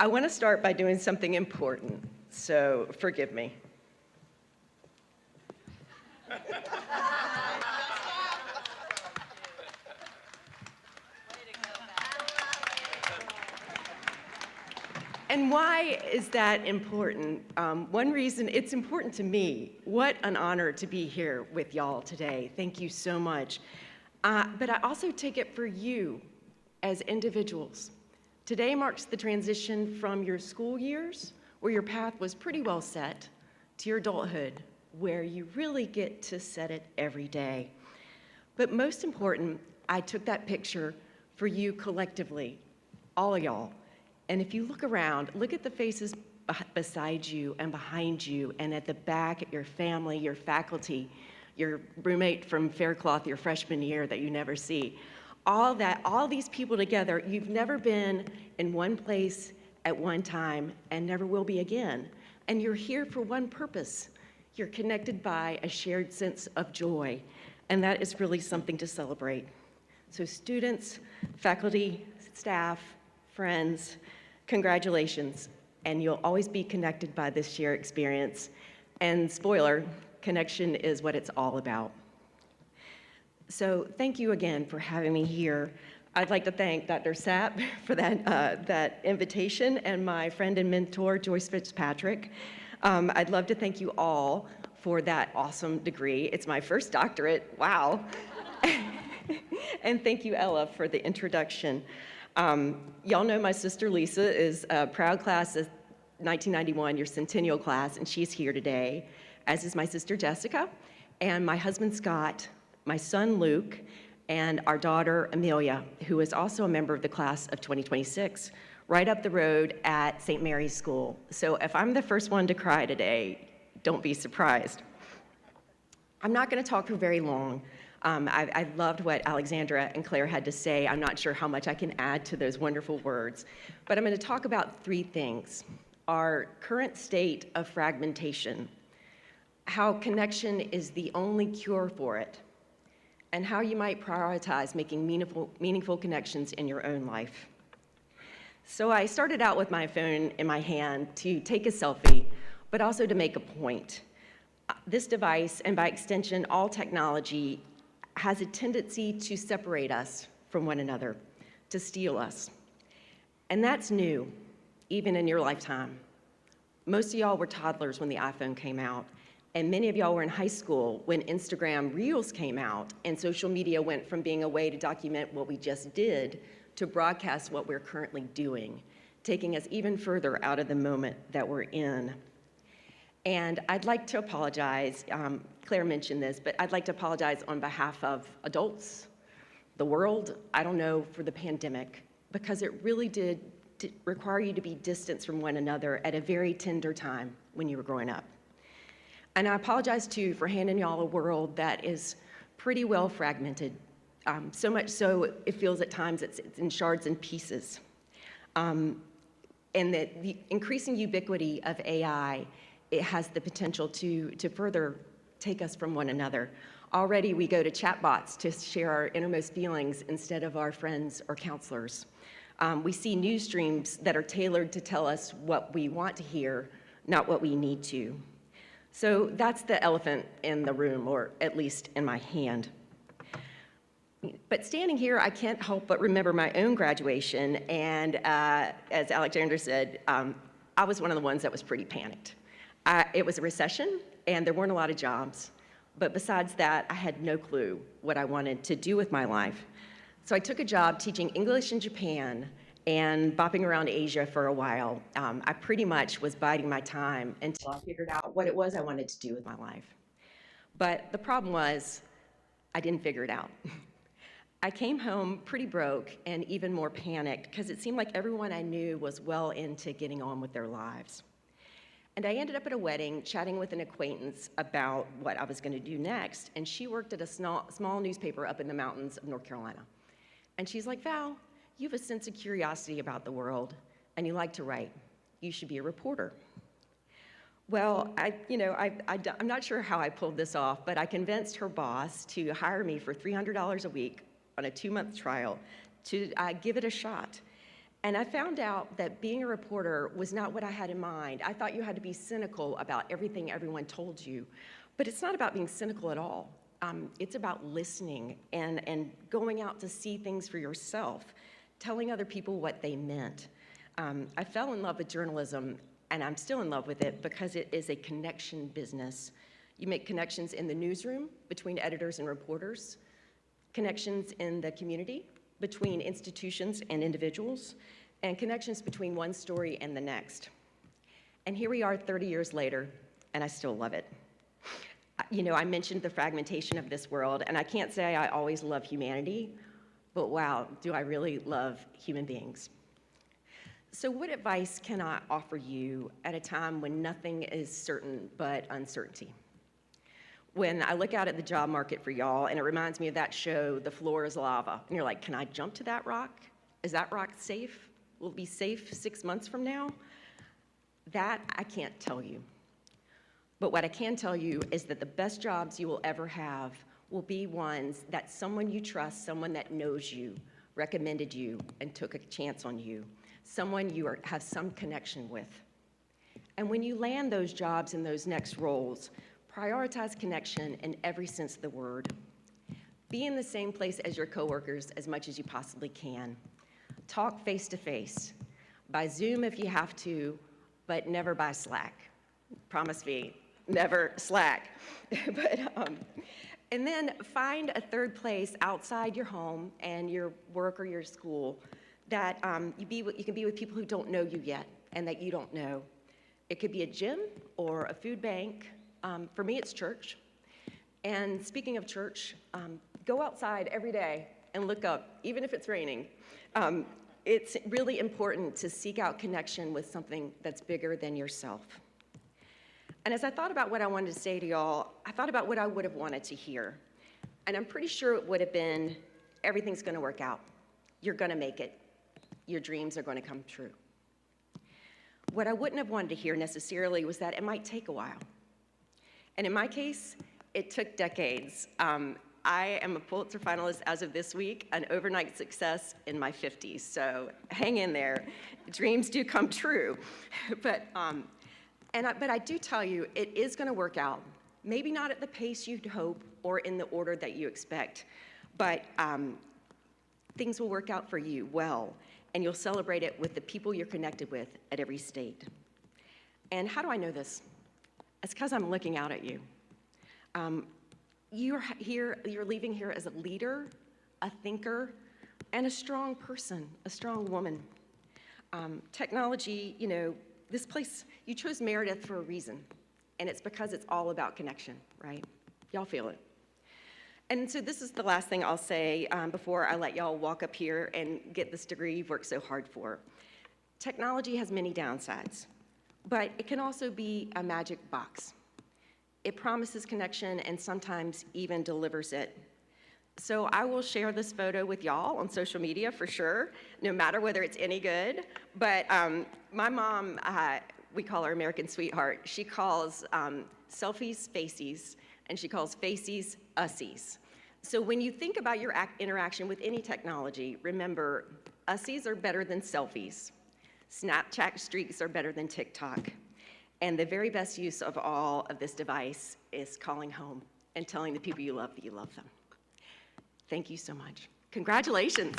I want to start by doing something important, so forgive me. And why is that important? One reason, it's important to me. What an honor to be here with y'all today. Thank you so much. But I also take it for you as individuals. Today marks the transition from your school years, where your path was pretty well set, to your adulthood, where you really get to set it every day. But most important, I took that picture for you collectively, all of y'all. And if you look around, look at the faces beside you and behind you and at the back at your family, your faculty, your roommate from Faircloth your freshman year that you never see. All these people together, you've never been in one place at one time and never will be again. And you're here for one purpose. You're connected by a shared sense of joy. And that is really something to celebrate. So students, faculty, staff, friends, congratulations. And you'll always be connected by this shared experience. And spoiler, connection is what it's all about. So thank you again for having me here. I'd like to thank Dr. Sapp for that invitation and my friend and mentor, Joyce Fitzpatrick. I'd love to thank you all for that awesome degree. It's my first doctorate, wow. And thank you, Ella, for the introduction. Y'all know my sister Lisa is a proud class of 1991, your centennial class, and she's here today, as is my sister Jessica, and my husband Scott, my son Luke, and our daughter Amelia, who is also a member of the class of 2026, right up the road at St. Mary's School. So if I'm the first one to cry today, don't be surprised. I'm not going to talk for very long. I loved what Alexandra and Claire had to say. I'm not sure how much I can add to those wonderful words, but I'm going to talk about three things. Our current state of fragmentation, how connection is the only cure for it, and how you might prioritize making meaningful connections in your own life. So I started out with my phone in my hand to take a selfie, but also to make a point. This device, and by extension, all technology, has a tendency to separate us from one another, to steal us. And that's new, even in your lifetime. Most of y'all were toddlers when the iPhone came out. And many of y'all were in high school when Instagram Reels came out and social media went from being a way to document what we just did to broadcast what we're currently doing, taking us even further out of the moment that we're in. And I'd like to apologize, Claire mentioned this, but I'd like to apologize on behalf of adults, the world, I don't know, for the pandemic, because it really did require you to be distanced from one another at a very tender time when you were growing up. And I apologize, too, for handing y'all a world that is pretty well fragmented, so much so it feels at times it's in shards and pieces. And that the increasing ubiquity of AI, it has the potential to further take us from one another. Already we go to chatbots to share our innermost feelings instead of our friends or counselors. We see news streams that are tailored to tell us what we want to hear, not what we need to. So that's the elephant in the room, or at least in my hand. But standing here, I can't help but remember my own graduation, and as Alexander said, I was one of the ones that was pretty panicked. It was a recession, and there weren't a lot of jobs, but besides that, I had no clue what I wanted to do with my life. So I took a job teaching English in Japan and bopping around Asia for a while. I pretty much was biding my time until I figured out what it was I wanted to do with my life. But the problem was, I didn't figure it out. I came home pretty broke and even more panicked because it seemed like everyone I knew was well into getting on with their lives. And I ended up at a wedding chatting with an acquaintance about what I was going to do next, and she worked at a small newspaper up in the mountains of North Carolina. And she's like, Val, you have a sense of curiosity about the world, and you like to write. You should be a reporter. Well, I'm not sure how I pulled this off, but I convinced her boss to hire me for $300 a week on a 2-month trial to give it a shot. And I found out that being a reporter was not what I had in mind. I thought you had to be cynical about everything everyone told you, but it's not about being cynical at all. It's about listening and going out to see things for yourself, telling other people what they meant. I fell in love with journalism, and I'm still in love with it because it is a connection business. You make connections in the newsroom between editors and reporters, connections in the community between institutions and individuals, and connections between one story and the next. And here we are 30 years later, and I still love it. You know, I mentioned the fragmentation of this world, and I can't say I always love humanity, but wow, do I really love human beings. So what advice can I offer you at a time when nothing is certain but uncertainty? When I look out at the job market for y'all, and it reminds me of that show, The Floor is Lava, and you're like, can I jump to that rock? Is that rock safe? Will it be safe 6 months from now? That I can't tell you. But what I can tell you is that the best jobs you will ever have will be ones that someone you trust, someone that knows you, recommended you, and took a chance on you, someone you have some connection with. And when you land those jobs in those next roles, prioritize connection in every sense of the word. Be in the same place as your coworkers as much as you possibly can. Talk face to face, by Zoom if you have to, but never by Slack. Promise me, never Slack. And then find a third place outside your home and your work or your school that you can be with people who don't know you yet and that you don't know. It could be a gym or a food bank. For me, it's church. And speaking of church, go outside every day and look up, even if it's raining. It's really important to seek out connection with something that's bigger than yourself. And as I thought about what I wanted to say to y'all, I thought about what I would have wanted to hear. And I'm pretty sure it would have been, everything's gonna work out. You're gonna make it. Your dreams are gonna come true. What I wouldn't have wanted to hear necessarily was that it might take a while. And in my case, it took decades. I am a Pulitzer finalist as of this week, an overnight success in my 50s, so hang in there. Dreams do come true. But I do tell you, it is gonna work out. Maybe not at the pace you'd hope or in the order that you expect, but things will work out for you well, and you'll celebrate it with the people you're connected with at every state. And how do I know this? It's because I'm looking out at you. You're leaving here as a leader, a thinker, and a strong person, a strong woman. Technology, you know, this place, you chose Meredith for a reason, and it's because it's all about connection, right? Y'all feel it. And so this is the last thing I'll say before I let y'all walk up here and get this degree you've worked so hard for. Technology has many downsides, but it can also be a magic box. It promises connection and sometimes even delivers it. So I will share this photo with y'all on social media for sure, no matter whether it's any good. But my mom, we call her American Sweetheart. She calls selfies facies, and she calls facies ussies. So when you think about your interaction with any technology, remember, ussies are better than selfies. Snapchat streaks are better than TikTok. And the very best use of all of this device is calling home and telling the people you love that you love them. Thank you so much. Congratulations.